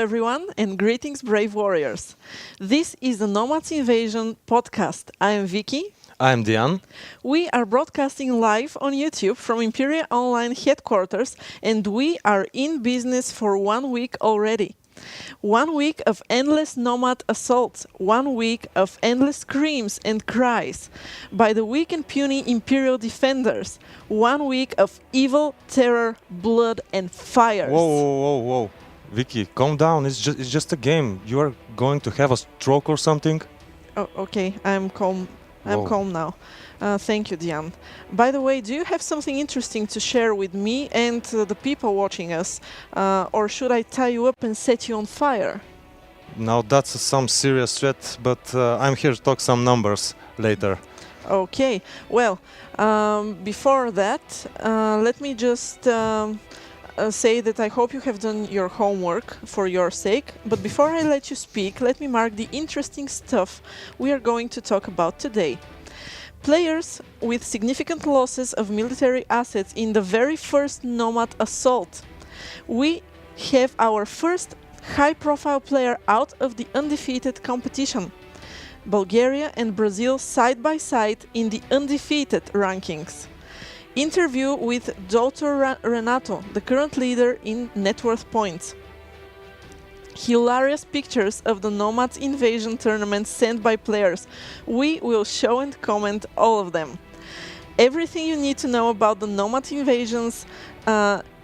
everyone, and greetings, brave warriors. This is the Nomads Invasion podcast. I am Vicky. I'm Diane. We are broadcasting live on YouTube from Imperia Online headquarters, and we are in business for 1 week already. 1 week of endless nomad assaults, 1 week of endless screams and cries by the weak and puny Imperial defenders, 1 week of evil, terror, blood, and fires. Whoa. Vicky, calm down. It's just a game. You are going to have a stroke or something? Oh, okay, I'm calm. I'm calm now. Thank you, Diane. By the way, do you have something interesting to share with me and the people watching us? Or should I tie you up and set you on fire? Now that's some serious threat, but I'm here to talk some numbers later. Okay, well, before that, let me just say that I hope you have done your homework for your sake. But before I let you speak, let me mark the interesting stuff we are going to talk about today. Players with significant losses of military assets in the very first Nomad assault. We have our first high-profile player out of the undefeated competition. Bulgaria and Brazil side by side in the undefeated rankings. Interview with Dr. Renato, the current leader in net worth points. Hilarious pictures of the Nomads Invasion tournament sent by players. We will show and comment all of them. Everything you need to know about the Nomad Invasions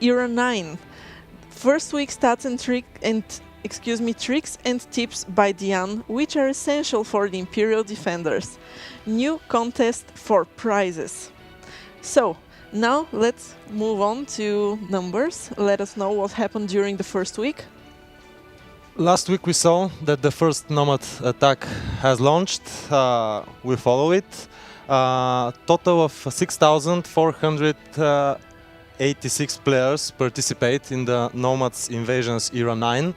Era 9. First week stats and tricks and tips by Diane, which are essential for the Imperial defenders. New contest for prizes. So, now let's move on to numbers. Let us know what happened during the first week. Last week we saw that the first Nomad attack has launched. We follow it. Total of 6,486 players participate in the Nomads Invasions Era 9.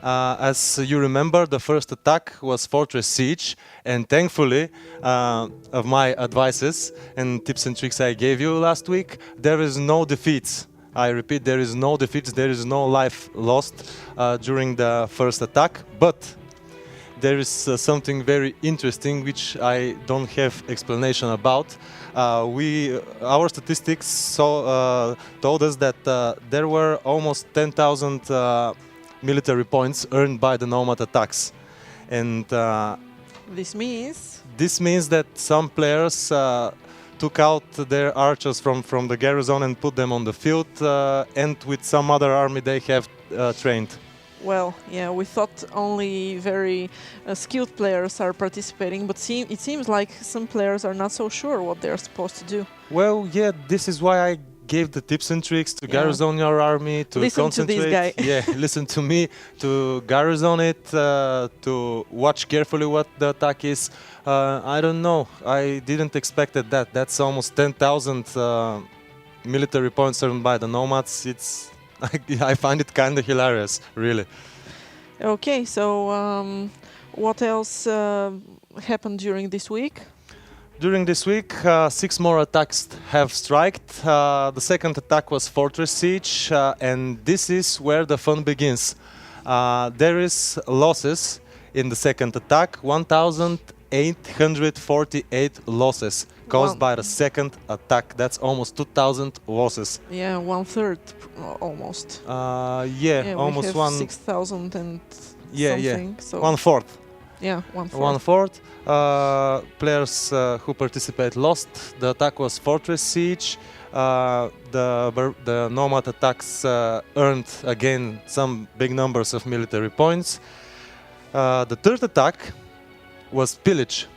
As you remember, the first attack was Fortress Siege, and thankfully, of my advices and tips and tricks I gave you last week, there is no defeats. I repeat, there is no defeats, there is no life lost during the first attack, but there is something very interesting which I don't have explanation about. Our statistics told us that there were almost 10,000 military points earned by the Nomad attacks, and This means that some players took out their archers from the garrison and put them on the field, and with some other army they have trained. well, yeah, we thought only very skilled players are participating, but it seems like some players are not so sure what they're supposed to do. Well, yeah, this is why I gave the tips and tricks to garrison your army, to listen concentrate. To this guy. Yeah, listen to me, to garrison it, to watch carefully what the attack is. I don't know. I didn't expect that. That's almost 10,000 military points earned by the Nomads. I find it kind of hilarious, really. Okay, so what else happened during this week? During this week, 6 more attacks have striked. The second attack was Fortress Siege, and this is where the fun begins. There is losses in the second attack, 1,848 losses caused by the second attack. That's almost 2,000 losses. Yeah, 1/3 almost. Almost we have 6,000 and something. So 1/4. Yeah, 1/4. 1/4. Players who participate lost. The attack was Fortress Siege. The Nomad attacks earned again some big numbers of military points. The third attack was Pillage.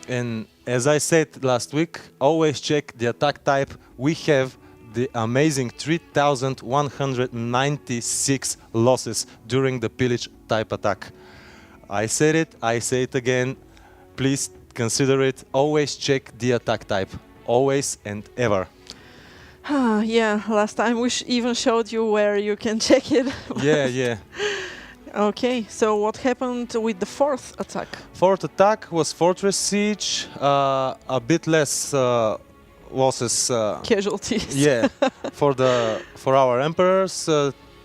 And as I said last week, always check the attack type. We have the amazing 3,196 losses during the Pillage type attack. I said it, I say it again. Please consider it. Always check the attack type. Always and ever. Yeah, last time we even showed you where you can check it. Yeah. Okay, so what happened with the fourth attack? Fourth attack was Fortress Siege. A bit less losses. Casualties. Yeah, for our emperors.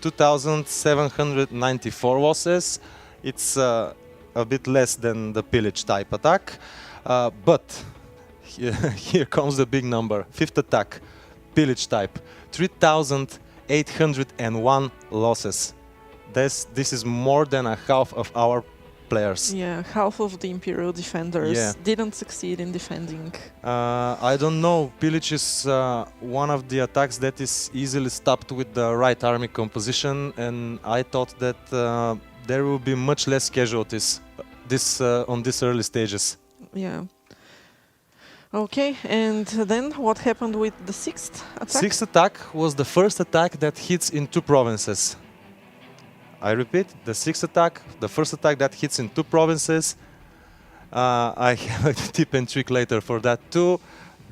2,794 losses. It's a bit less than the pillage type attack, but here comes the big number. Fifth attack, pillage type, 3,801 losses. This is more than a half of our players. Yeah, half of the Imperial defenders Yeah. didn't succeed in defending. I don't know. Pillage is one of the attacks that is easily stopped with the right army composition, and I thought that there will be much less casualties on these early stages. Yeah. Okay, and then what happened with the sixth attack? Sixth attack was the first attack that hits in 2 provinces. I repeat, the sixth attack, the first attack that hits in 2 provinces. I have a tip and trick later for that too.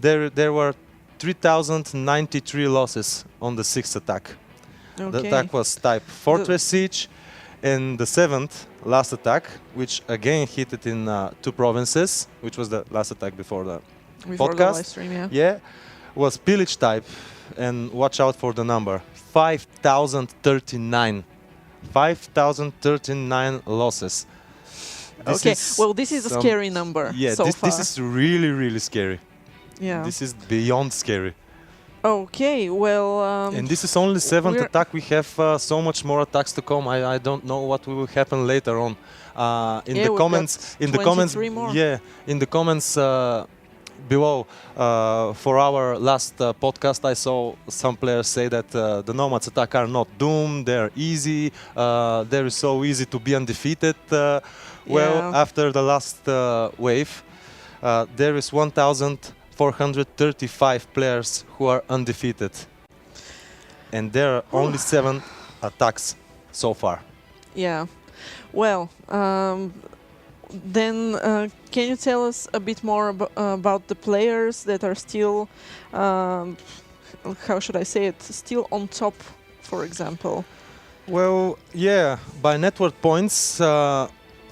There were 3,093 losses on the sixth attack. Okay. The attack was type Fortress Siege, and the seventh, last attack, which again hit it in 2 provinces, which was the last attack before the Before the podcast. live stream, yeah. Yeah, was pillage type, and watch out for the number, 5,039. 5,039 losses. Okay, well, this is a scary number. Yeah, so far. this is really, really scary. Yeah. This is beyond scary. Okay, well. And this is only 7th we're- attack. We have so much more attacks to come. I don't know what will happen later on. In Yeah, the we've comments, got in the comments, 23 more. yeah, in the comments below for our last podcast, I saw some players say that the Nomads attack are not doomed. They're easy. They're so easy to be undefeated. Well, Yeah. after the last wave, there is 1,435 players who are undefeated, and there are only 7 attacks so far. Yeah. Well, then can you tell us a bit more about the players that are still, how should I say it, still on top, for example? Well, yeah, by network points,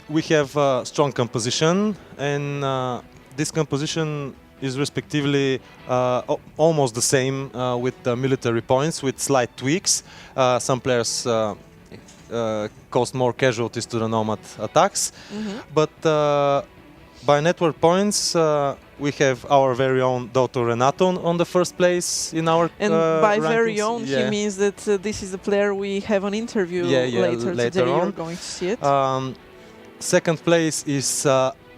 we have strong composition, and this composition is respectively almost the same with the military points, with slight tweaks. Some players caused more casualties to the Nomad attacks, but by network points, we have our very own Dr. Renato on the first place in our And by very rankings. own, Yeah. he means that this is the player we have an interview later today. on. You're going to see it. Second place is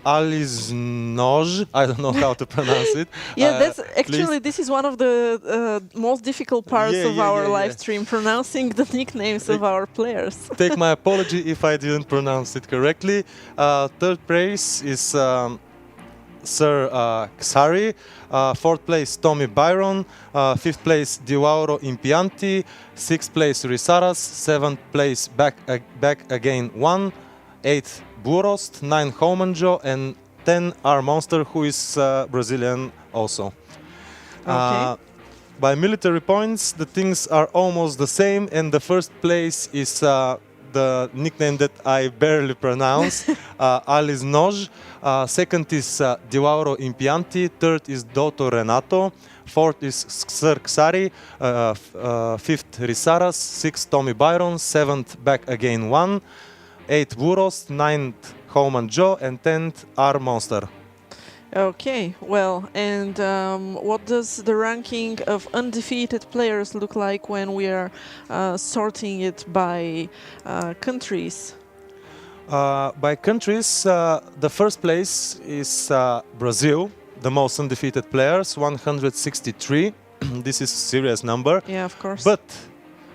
Alice Noj. I don't know how to pronounce it. Yeah, that's please. actually this is one of the most difficult parts Yeah, of yeah, our yeah, live yeah. stream, pronouncing the nicknames of our players. Take my apology if I didn't pronounce it correctly. Third place is Sir Xari. Fourth place, Tommy Byron. Fifth place, Diauro Impianti. Sixth place, Risaras. Seventh place, back again 1. 8, Burost. 9, Homanjo. And 10, our monster, who is Brazilian also. Okay. By military points, the things are almost the same, and the first place is the nickname that I barely pronounce, Alice Noj. Second is Diauro Impianti. Third is Dotto Renato. Fourth is Sir Xari. Fifth, Risaras. Sixth, Tommy Byron. Seventh, back again 1. 8, Buros. 9th, Homan Joe. And 10th, our monster. Okay, well, and what does the ranking of undefeated players look like when we are sorting it by countries? By countries, the first place is Brazil, the most undefeated players, 163. This is a serious number. Yeah, of course.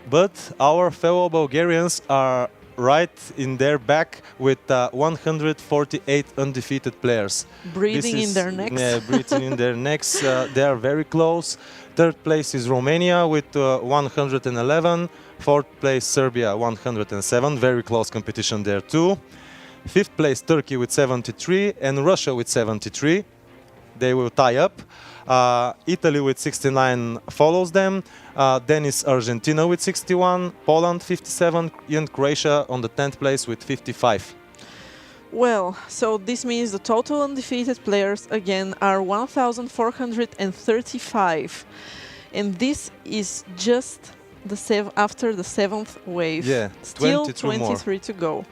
But our fellow Bulgarians are right in their back with 148 undefeated players. Breathing in their necks. Yeah, breathing in their necks. They are very close. Third place is Romania with 111. Fourth place, Serbia, 107. Very close competition there too. Fifth place, Turkey with 73. And Russia with 73. They will tie up. Italy with 69 follows them. Then is Argentina with 61, Poland 57, and Croatia on the 10th place with 55. Well, so this means the total undefeated players again are 1,435. And this is just after the 7th wave. Yeah, Still 22 more. 23 to go.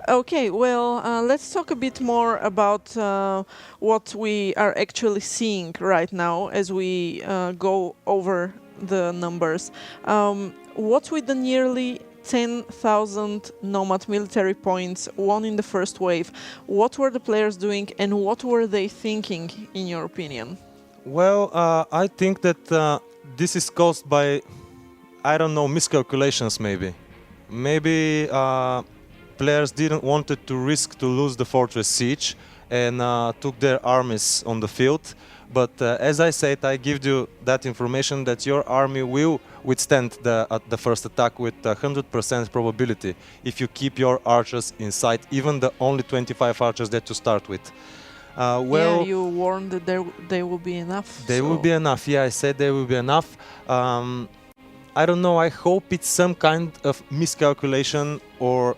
Okay, well, let's talk a bit more about what we are actually seeing right now as we go over the numbers. What with the nearly 10,000 Nomad military points won in the first wave, what were the players doing and what were they thinking, in your opinion? Well, I think that this is caused by, I don't know, miscalculations maybe. Maybe players didn't wanted to risk to lose the fortress siege and took their armies on the field. But as I said, I give you that information that your army will withstand the first attack with 100% probability if you keep your archers inside, even the only 25 archers that you start with. Well, yeah, you warned that they will be enough. They will be enough. Yeah, I said they will be enough. I don't know. I hope it's some kind of miscalculation, or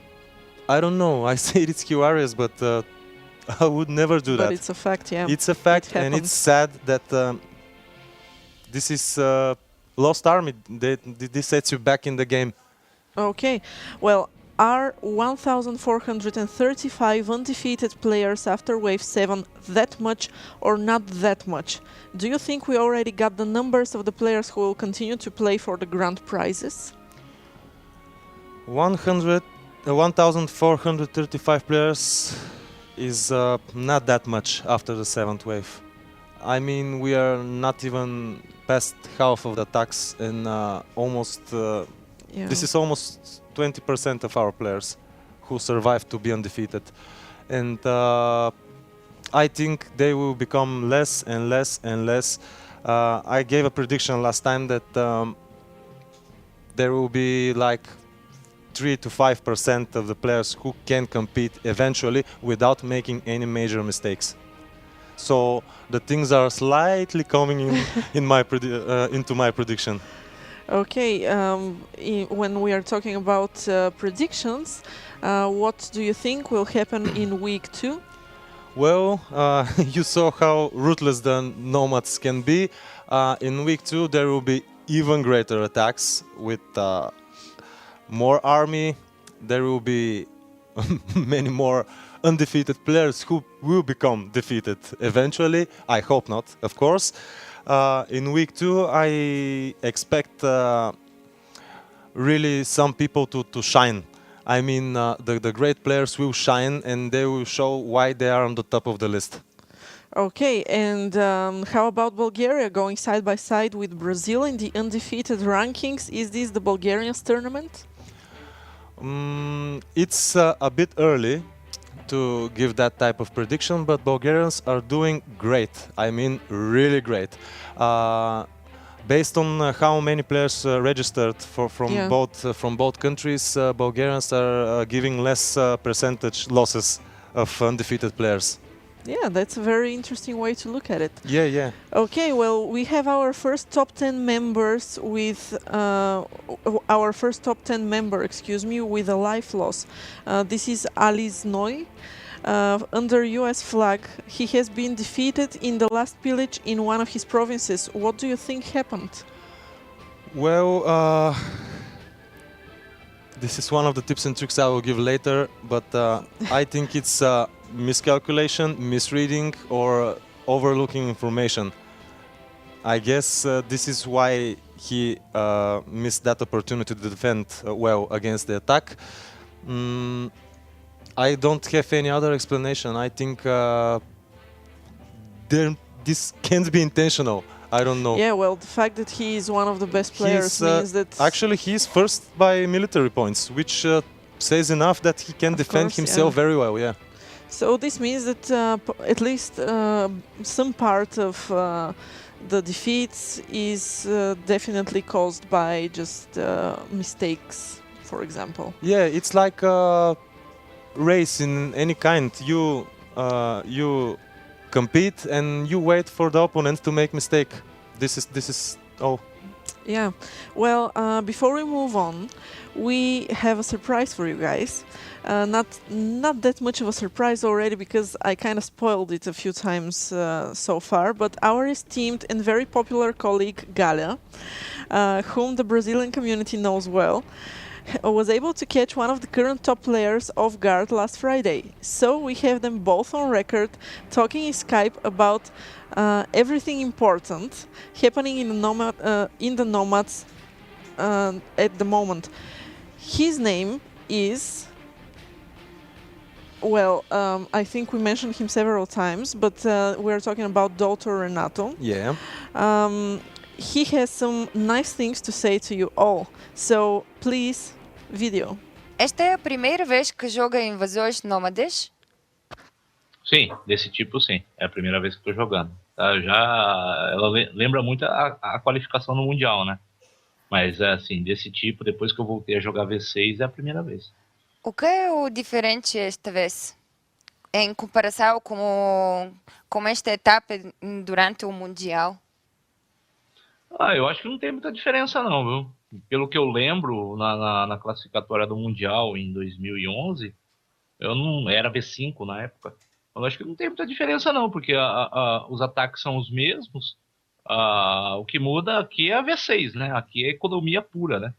I don't know. I say it's hilarious, but I would never do that. But it's a fact, yeah. It's a fact, It and happens. it's sad that this is lost army. This sets you back in the game. Okay, well, are 1,435 undefeated players after Wave 7 that much or not that much? Do you think we already got the numbers of the players who will continue to play for the grand prizes? 1,435 players is not that much after the 7th wave. I mean, we are not even past half of the attacks, and almost Yeah. this is almost 20% of our players who survived to be undefeated. And I think they will become less and less and less. I gave a prediction last time that there will be like 3 to 5% of the players who can compete eventually without making any major mistakes. So the things are slightly coming in into my prediction. Okay, when we are talking about predictions, what do you think will happen in week 2? Well, you saw how ruthless the Nomads can be. In week 2 there will be even greater attacks with more army. There will be many more undefeated players who will become defeated eventually. I hope not, of course. In week 2 I expect really some people to shine. I mean, the great players will shine and they will show why they are on the top of the list. Okay, and how about Bulgaria going side by side with Brazil in the undefeated rankings? Is this the Bulgarians tournament? It's a bit early to give that type of prediction, but Bulgarians are doing great. I mean, really great. Based on how many players registered from both countries, Bulgarians are giving less percentage losses of undefeated players. Yeah, that's a very interesting way to look at it. Yeah, yeah. Okay, well, we have our first top 10 members with our first top 10 member, excuse me, with a life loss. This is Ali Znoy. Under US flag, he has been defeated in the last pillage in one of his provinces. What do you think happened? Well, this is one of the tips and tricks I will give later, but I think it's miscalculation, misreading, or overlooking information. I guess this is why he missed that opportunity to defend well against the attack. I don't have any other explanation. I think this can't be intentional. I don't know. Yeah, well, the fact that he is one of the best players means that... Actually, he is first by military points, which says enough that he can defend himself very well, yeah. So this means that at least some part of the defeats is definitely caused by just mistakes, for example. Yeah, it's like a race in any kind. You compete and you wait for the opponent to make mistake. This is Yeah. Well, before we move on, we have a surprise for you guys. Not that much of a surprise already because I kind of spoiled it a few times so far. But our esteemed and very popular colleague Galia, whom the Brazilian community knows well, was able to catch one of the current top players off guard last Friday. So we have them both on record talking in Skype about everything important happening in the Nomads at the moment. His name is, well, I think we mentioned him several times, but we're talking about Dr. Renato. Yeah. He has some nice things to say to you all. So, please, video. Esta é a primeira vez que joga Invasores Nômades? Sim, desse tipo sim. É a primeira vez que estou jogando. Tá? Ela lembra muito a qualificação no Mundial, né? Mas assim, desse tipo, depois que eu voltei a jogar V6, é a primeira vez. O que é o diferente esta vez? Em comparação com esta etapa durante o Mundial? Eu acho que não tem muita diferença não, viu? Pelo que eu lembro, na classificatória do Mundial em 2011, eu não era V5 na época. Eu acho que não tem muita diferença não, porque os ataques são os mesmos. O que muda aqui é a V6, né? Aqui é economia pura, né?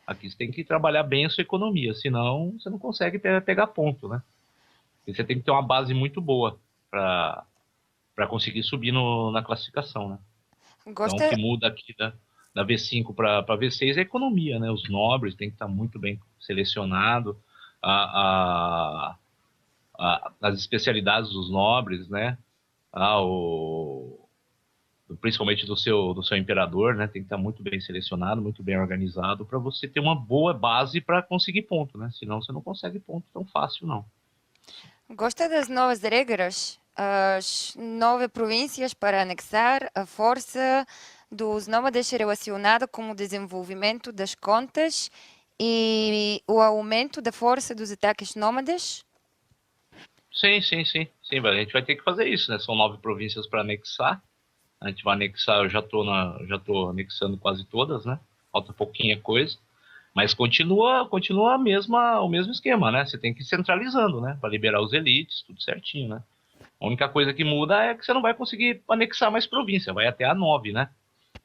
Aqui você tem que trabalhar bem a sua economia, senão você não consegue pegar ponto, né? E você tem que ter uma base muito boa para conseguir subir na classificação, né? Então, o que muda aqui da V5 para V6 é a economia, né? Os nobres têm que estar muito bem selecionado, as especialidades dos nobres, né? Principalmente do seu imperador, né? Tem que estar muito bem selecionado, muito bem organizado para você ter uma boa base para conseguir ponto, né? Senão você não consegue ponto tão fácil, não. Gosta das novas regras? As 9 províncias para anexar, a força dos nômades relacionada com o desenvolvimento das contas e o aumento da força dos ataques nômades? Sim, a gente vai ter que fazer isso, né? São 9 províncias para anexar. A gente vai anexar, eu já tô anexando quase todas, né? Falta pouquinha coisa. Mas continua o mesmo esquema, né? Você tem que ir centralizando, né? Para liberar os elites, tudo certinho, né? A única coisa que muda é que você não vai conseguir anexar mais província, vai até a 9, né?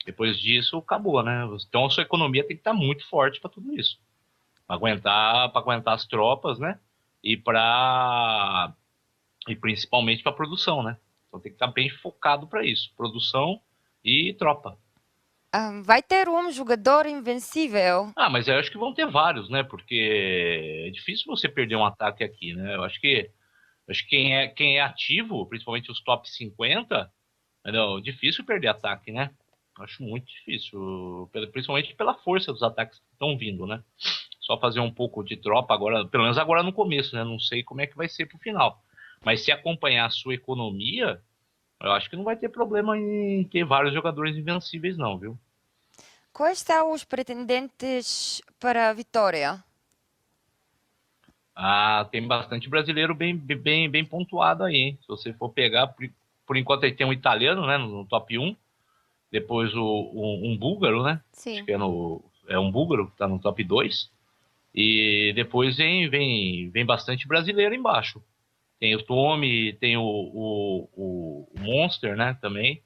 Depois disso, acabou, né? Então a sua economia tem que estar muito forte para tudo isso. Para aguentar as tropas, né? E principalmente para produção, né? Então tem que estar bem focado para isso, produção e tropa. Vai ter um jogador invencível? Mas eu acho que vão ter vários, né? Porque é difícil você perder um ataque aqui, né? Eu acho que quem é ativo, principalmente os top 50, é difícil perder ataque, né? Acho muito difícil, principalmente pela força dos ataques que estão vindo, né? Só fazer um pouco de tropa agora, pelo menos agora no começo, né? Não sei como é que vai ser pro final. Mas se acompanhar a sua economia, eu acho que não vai ter problema em ter vários jogadores invencíveis, não, viu? Quais são os pretendentes para a vitória? Tem bastante brasileiro bem pontuado aí, hein? Se você for pegar, por enquanto aí tem um italiano, né, no top 1, depois um búlgaro, né? Sim. Acho que é um búlgaro que tá no top 2, e depois vem bastante brasileiro embaixo. Tem o Tommy, tem o Monster, né, também,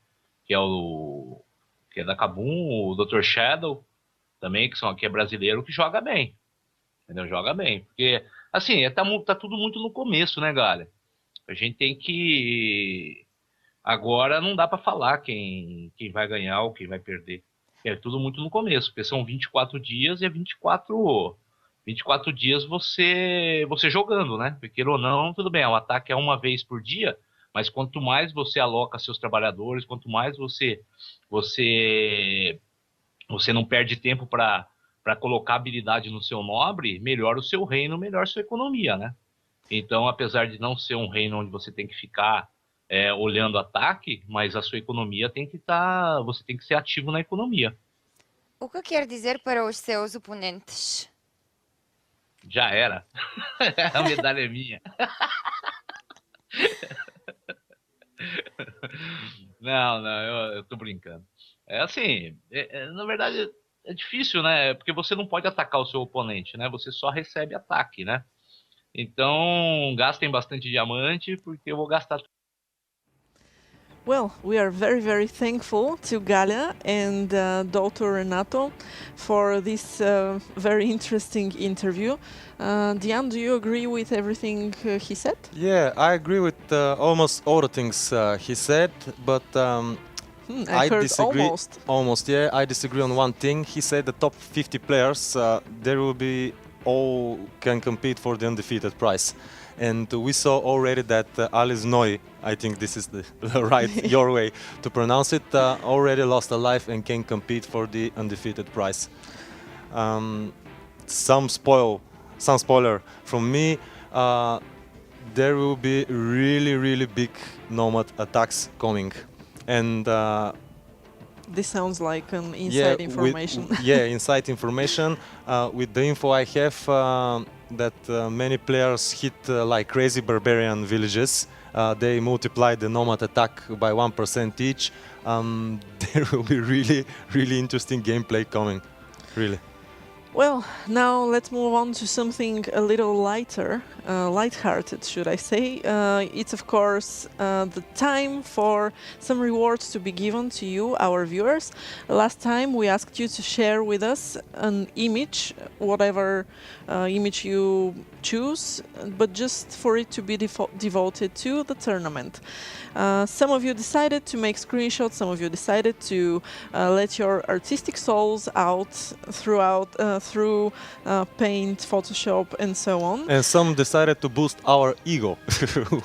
que é da Kabum, o Dr. Shadow, também, que é brasileiro, que joga bem. Entendeu? Joga bem. Porque, assim, tá tudo muito no começo, né, galera? A gente tem que... Agora não dá para falar quem vai ganhar ou quem vai perder. É tudo muito no começo, porque são 24 dias e é 24 dias você jogando, né? Porque ou não, tudo bem, o ataque é uma vez por dia, mas quanto mais você aloca seus trabalhadores, quanto mais você não perde tempo para colocar habilidade no seu nobre, melhor o seu reino, melhor sua economia, né? Então, apesar de não ser um reino onde você tem que ficar olhando ataque, mas a sua economia você tem que ser ativo na economia. O que quer dizer para os seus oponentes? Já era. A medalha é minha. Não, eu tô brincando. É assim, na verdade é difícil, né? Porque você não pode atacar o seu oponente, né? Você só recebe ataque, né? Então, gastem bastante diamante, porque eu vou gastar. Well, we are very, very thankful to Galia and Dr. Renato for this very interesting interview. Diane, do you agree with everything he said? Yeah, I agree with almost all the things he said, but I heard disagree. almost. Almost, yeah. I disagree on one thing. He said the top 50 players, there will be all can compete for the undefeated prize. And we saw already that Alice Noy, I think this is the right your way to pronounce it, already lost a life and can compete for the undefeated prize. Some spoiler from me. There will be really big nomad attacks coming, and This sounds like an yeah, inside information. inside information. With the info I have, that many players hit like crazy barbarian villages. They multiply the nomad attack by 1% each. There will be really interesting gameplay coming, really. Well, now let's move on to something a little lighter, light-hearted, should I say. It's of course the time for some rewards to be given to you, our viewers. Last time we asked you to share with us an image, whatever image you choose, but just for it to be devoted to the tournament. Some of you decided to make screenshots, some of you decided to let your artistic souls out through Paint, Photoshop, and so on. And some decided to boost our ego,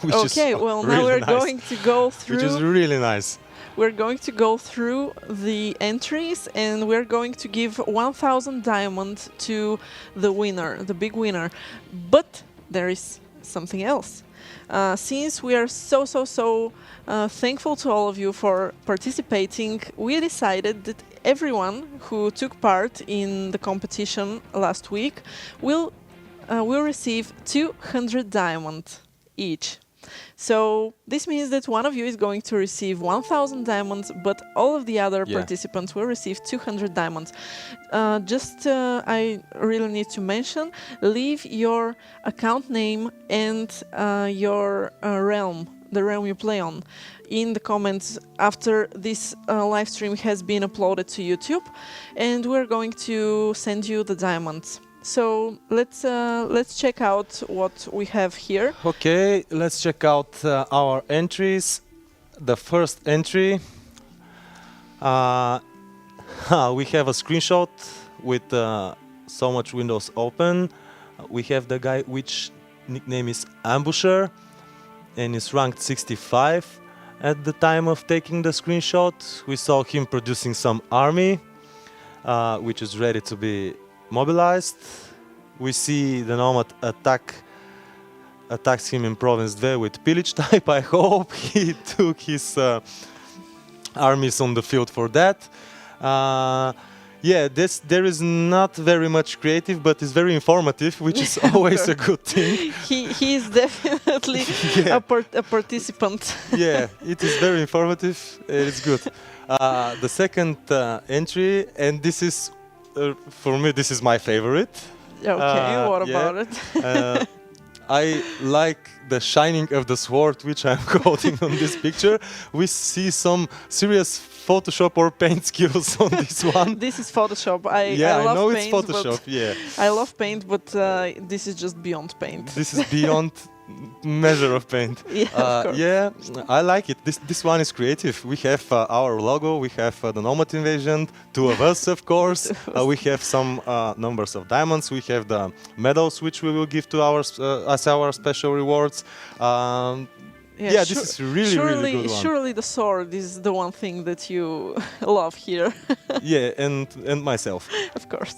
which is Well, really now we're nice. going to go through. Which is really nice. We're going to go through the entries, and we're going to give 1,000 diamonds to the winner, the big winner. But there is something else. Since we are so thankful to all of you for participating, we decided that everyone who took part in the competition last week will receive 200 diamonds each. So this means that one of you is going to receive 1,000 diamonds, but all of the other participants will receive 200 diamonds. I really need to mention, leave your account name and your realm, the realm you play on, in the comments after this live stream has been uploaded to YouTube, and we're going to send you the diamonds. So let's check out what we have here. Okay, let's check out our entries. The first entry, we have a screenshot with so much windows open. We have the guy which nickname is Ambusher and is ranked 65. At the time of taking the screenshot, we saw him producing some army, which is ready to be mobilized. We see the Nomad attacks him in Province 2 with pillage type. I hope he took his armies on the field for that. There is not very much creative, but it's very informative, which is always a good thing. He is definitely a participant. Yeah, it is very informative. It's good. The second entry, and this is for me, this is my favorite. Okay, what about it? I like the shining of the sword, which I'm quoting on this picture. We see some serious Photoshop or paint skills on this one. This is Photoshop. I love know paint, it's Photoshop. Yeah, I love paint, but this is just beyond paint. This is beyond measure of paint. Yeah, I like it. This one is creative. We have our logo. We have the Nomad invasion. Two of us, of course. We have some numbers of diamonds. We have the medals, which we will give to as our special rewards. This is really good one. Surely the sword is the one thing that you love here. Yeah, and myself. Of course.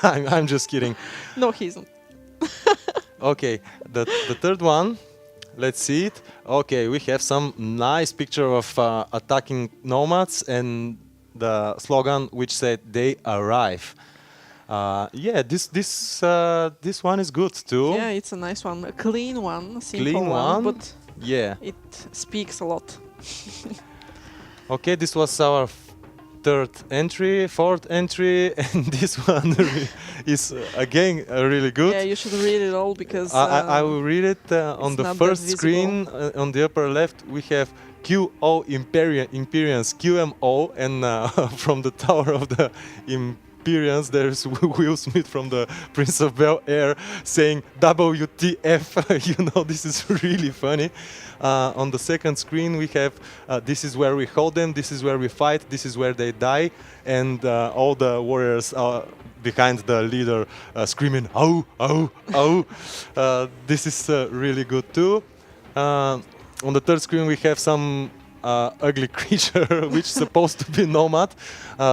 I'm just kidding. No, he isn't. Okay, the third one, let's see it. Okay, we have some nice picture of attacking nomads and the slogan which said "They arrive." This one is good too. Yeah, it's a nice one, a clean one, a simple one, but yeah, it speaks a lot. Okay, this was our third entry, fourth entry, and this one is again really good. Yeah, you should read it all because I will read it on it's the not that first visible. screen on the upper left. We have QO Imperians QMO, and from the Tower of the Imperians, there's Will Smith from the Prince of Bel Air saying WTF. You know, this is really funny. On the second screen, we have this is where we hold them, this is where we fight, this is where they die, and all the warriors are behind the leader screaming, "Oh, oh, oh!" This is really good too. On the third screen, we have some ugly creature, which is supposed to be Nomad,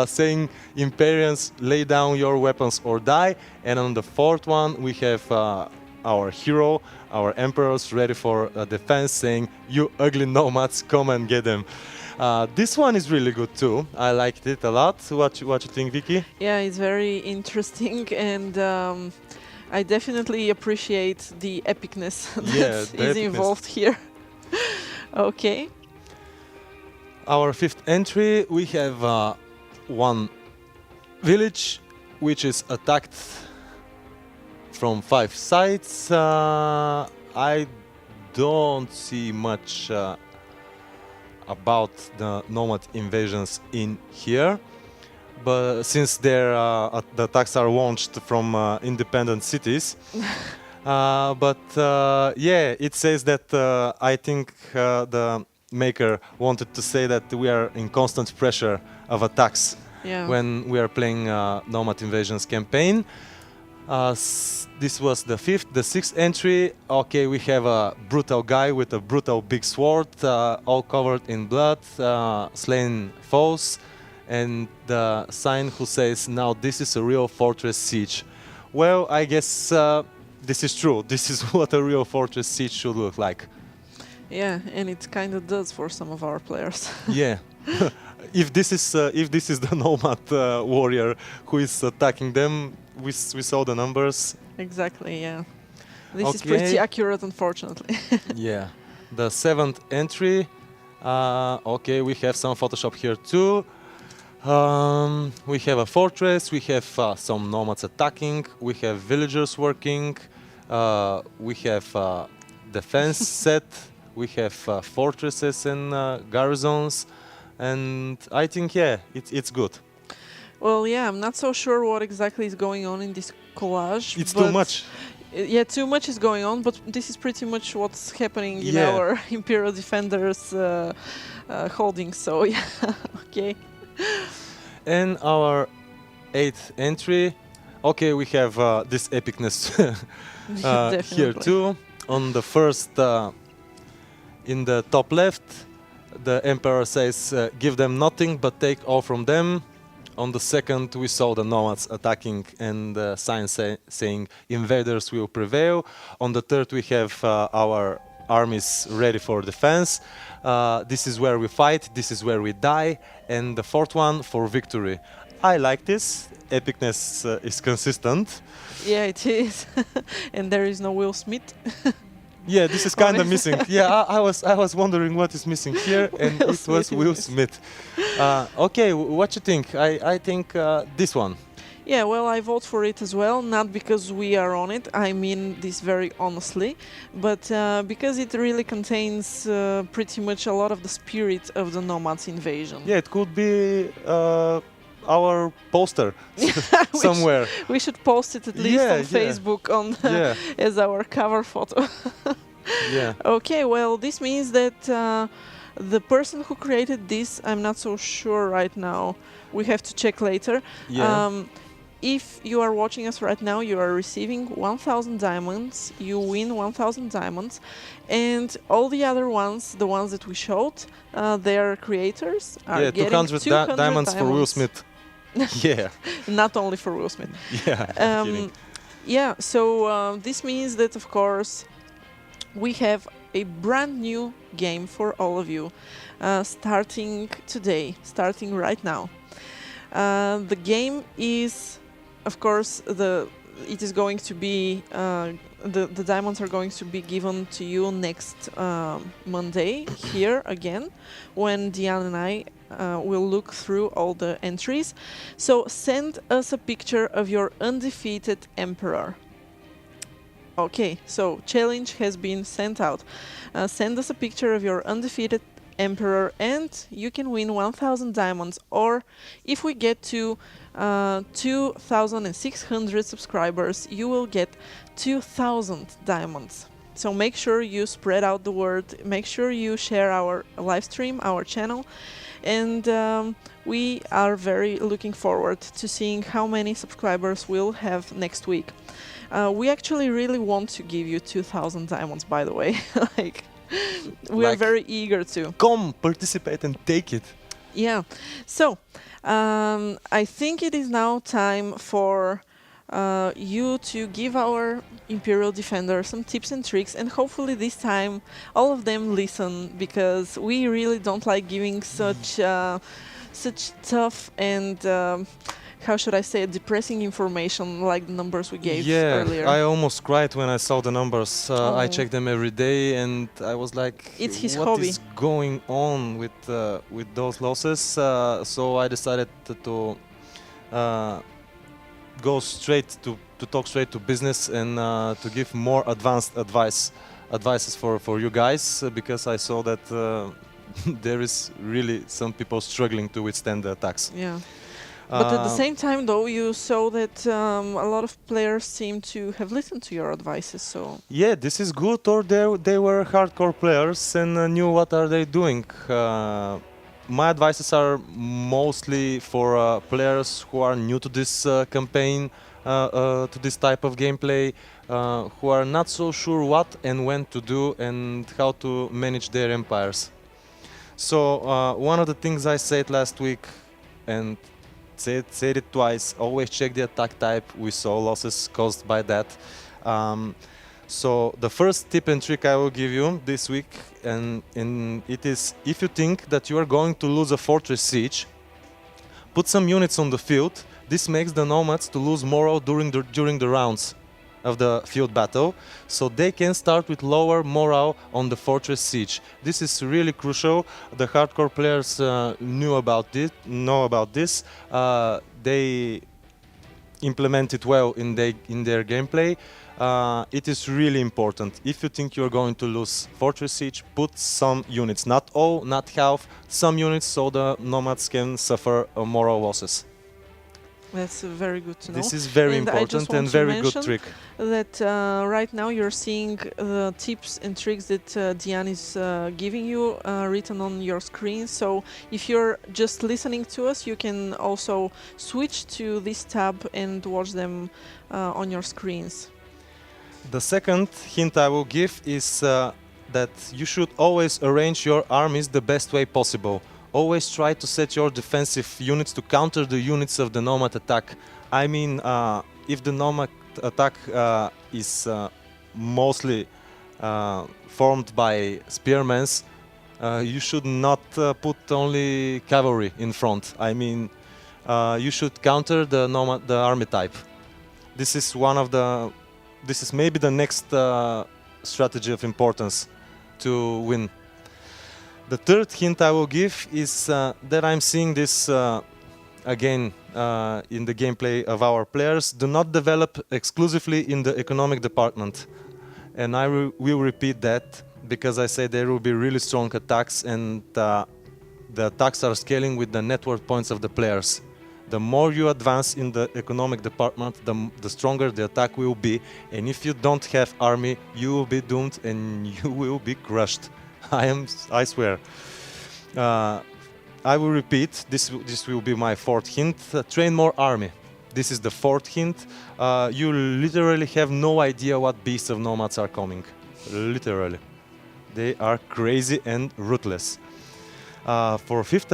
saying, "Imperians, lay down your weapons or die." And on the fourth one, we have our hero, our emperors, ready for defense, saying, "You ugly Nomads, come and get them." This one is really good too. I liked it a lot. What you think, Vicky? Yeah, it's very interesting, and I definitely appreciate the epicness that Yeah, is the epicness. involved here. Okay. Our fifth entry, we have one village which is attacked from 5 sides. I don't see much about the nomad invasions in here, but since the attacks are launched from independent cities. Yeah, it says that I think the maker wanted to say that we are in constant pressure of attacks Yeah. when we are playing Nomad Invasions campaign. This was the fifth. The sixth entry, okay, we have a brutal guy with a brutal big sword, all covered in blood, slain foes, and the sign who says, "Now this is a real fortress siege." Well, I guess this is true. This is what a real fortress siege should look like. Yeah, and it kind of does for some of our players. Yeah. If this is the nomad warrior who is attacking them, we saw the numbers. Exactly, yeah. This is Okay. pretty accurate, unfortunately. Yeah. The seventh entry. Okay, we have some Photoshop here too. We have a fortress. We have some nomads attacking. We have villagers working. We have defense set. We have fortresses and garrisons. And I think, yeah, it's good. Well, yeah, I'm not so sure what exactly is going on in this collage. It's but too much. Yeah, too much is going on, but this is pretty much what's happening in Yeah. our Imperial Defenders holdings. So, yeah, okay. And our eighth entry. Okay, we have this epicness here Definitely. too. On the first, in the top left, the emperor says, "Give them nothing, but take all from them." On the second, we saw the nomads attacking and the sign saying, "Invaders will prevail." On the third, we have our armies ready for defense. This is where we fight, this is where we die. And the fourth one, for victory. I like this. Epicness is consistent. Yeah, it is. And there is no Will Smith. Yeah, this is kind of Honestly. missing. Yeah, I was wondering what is missing here, and Will it was Smith is Will missing. Smith. Okay, what you think? I think this one. Yeah, well, I vote for it as well, not because we are on it, I mean this very honestly, but because it really contains pretty much a lot of the spirit of the Nomads invasion. Yeah, it could be our poster somewhere. We should post it at least Yeah, on yeah. Facebook on Yeah, as our cover photo. yeah. Okay, well, this means that the person who created this, I'm not so sure right now. We have to check later. Yeah. If you are watching us right now, you are receiving 1,000 diamonds. You win 1,000 diamonds. And all the other ones, the ones that we showed, their creators are Yeah, getting 200 diamonds for Will Smith. Yeah, Not only for Will Smith. yeah. I'm kidding. Yeah, so this means that, of course, we have a brand new game for all of you, starting today, starting right now. The game is, of course, it is going to be the diamonds are going to be given to you next Monday here again, when Diane and I will look through all the entries. So send us a picture of your undefeated emperor. Okay, so challenge has been sent out. Send us a picture of your undefeated emperor and you can win 1000 diamonds, or if we get to 2600 subscribers, you will get 2000 diamonds. So make sure you spread out the word, make sure you share our live stream, our channel, and we are very looking forward to seeing how many subscribers we'll have next week. We actually really want to give you 2000 diamonds, by the way. Like, we are very eager to. Come, participate and take it. Yeah. So, I think it is now time for you to give our Imperial Defender some tips and tricks, and hopefully this time all of them listen, because we really don't like giving such tough and how should I say, depressing information like the numbers we gave earlier. I almost cried when I saw the numbers. I check them every day, and I was like, it's his what hobby. is going on with those losses? So I decided to go straight to talk straight to business and to give more advanced advices for you guys, because I saw that there is really some people struggling to withstand the attacks. Yeah. But at the same time, though, you saw that a lot of players seem to have listened to your advices. So yeah, this is good. Or they were hardcore players and knew what are they doing. My advices are mostly for players who are new to this campaign, to this type of gameplay, who are not so sure what and when to do and how to manage their empires. So one of the things I said last week, and said it twice, always check the attack type. We saw losses caused by that. So the first tip and trick I will give you this week, and it is, if you think that you are going to lose a fortress siege, put some units on the field. This makes the Nomads to lose morale during the rounds of the field battle, so they can start with lower morale on the fortress siege. This is really crucial. The hardcore players know about this. They implement it well in their gameplay. It is really important. If you think you're going to lose fortress siege, put some units, not all, not half, some units, so the Nomads can suffer morale losses. that's very good to know. This is very important and very good trick. That right now you're seeing the tips and tricks that Diane is giving you written on your screen. So if you're just listening to us, you can also switch to this tab and watch them on your screens. The second hint I will give is that you should always arrange your armies the best way possible. Always try to set your defensive units to counter the units of the Nomad attack. I mean, if the Nomad attack is mostly formed by spearmen, you should not put only cavalry in front. I mean, you should counter the army type. This is this is maybe the next strategy of importance to win. The third hint I will give is that I'm seeing this again in the gameplay of our players. Do not develop exclusively in the economic department. And I will repeat that, because I say there will be really strong attacks, and the attacks are scaling with the network points of the players. The more you advance in the economic department, the stronger the attack will be. And if you don't have army, you will be doomed and you will be crushed. I swear. I will repeat, this will be my fourth hint. Train more army. This is the fourth hint. You literally have no idea what beasts of Nomads are coming. Literally. They are crazy and ruthless. For fifth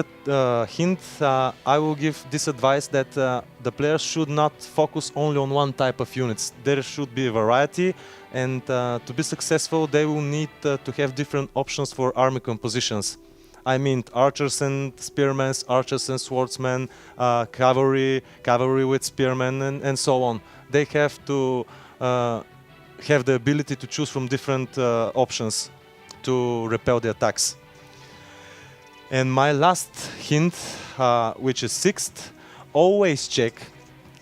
hint, I will give this advice that the players should not focus only on one type of units. There should be a variety, and to be successful they will need to have different options for army compositions. I mean archers and spearmen, archers and swordsmen, cavalry with spearmen, and so on. They have to have the ability to choose from different options to repel the attacks. And my last hint, which is sixth, always check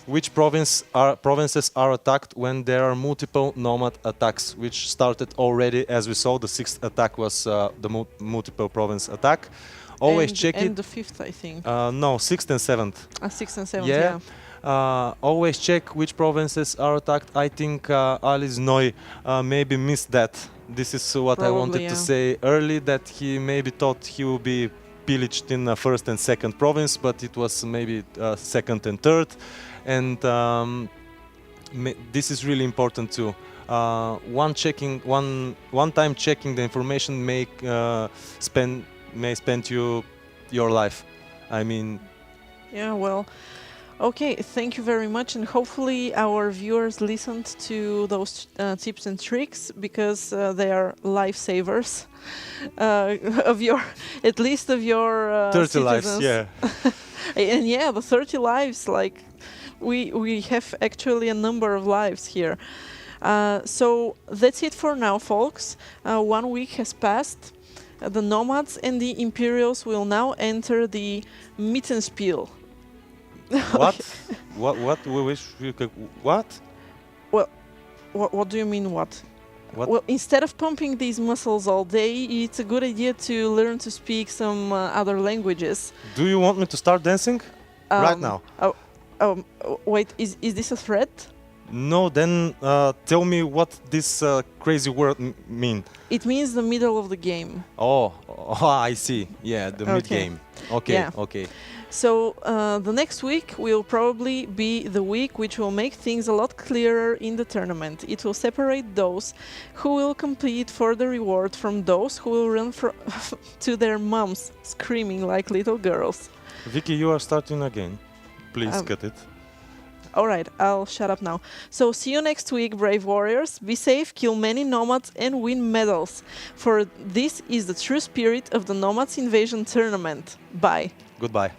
which provinces are attacked when there are multiple nomad attacks, which started already. As we saw, the sixth attack was the multiple province attack. Always check and it. the fifth, I think. No, sixth and seventh. Sixth and seventh, yeah. Always check which provinces are attacked. I think Alice Noy maybe missed that. This is what I wanted to say early, that he maybe thought he will be pillaged in the first and second province, but it was maybe second and third. And this is really important too. One time checking the information may spend you your life. I mean. Yeah, well. Okay, thank you very much, and hopefully our viewers listened to those tips and tricks, because they are lifesavers of your, at least of your 30 citizens. lives, yeah. And yeah, the 30 lives, like we have actually a number of lives here. So that's it for now, folks. 1 week has passed. The Nomads and the Imperials will now enter the Mittenspiel. What? What? We wish we could. What? Well, what do you mean, what? What? Well, instead of pumping these muscles all day, it's a good idea to learn to speak some other languages. Do you want me to start dancing? Right now. Wait, is this a threat? No, then tell me what this crazy word mean. It means the middle of the game. Oh, I see. Yeah, the mid game. Okay, Yeah. okay. So the next week will probably be the week which will make things a lot clearer in the tournament. It will separate those who will compete for the reward from those who will run to their moms screaming like little girls. Vicky, you are starting again. Please cut it. Alright, I'll shut up now. So see you next week, brave warriors. Be safe, kill many nomads and win medals. For this is the true spirit of the Nomads Invasion Tournament. Bye. Goodbye.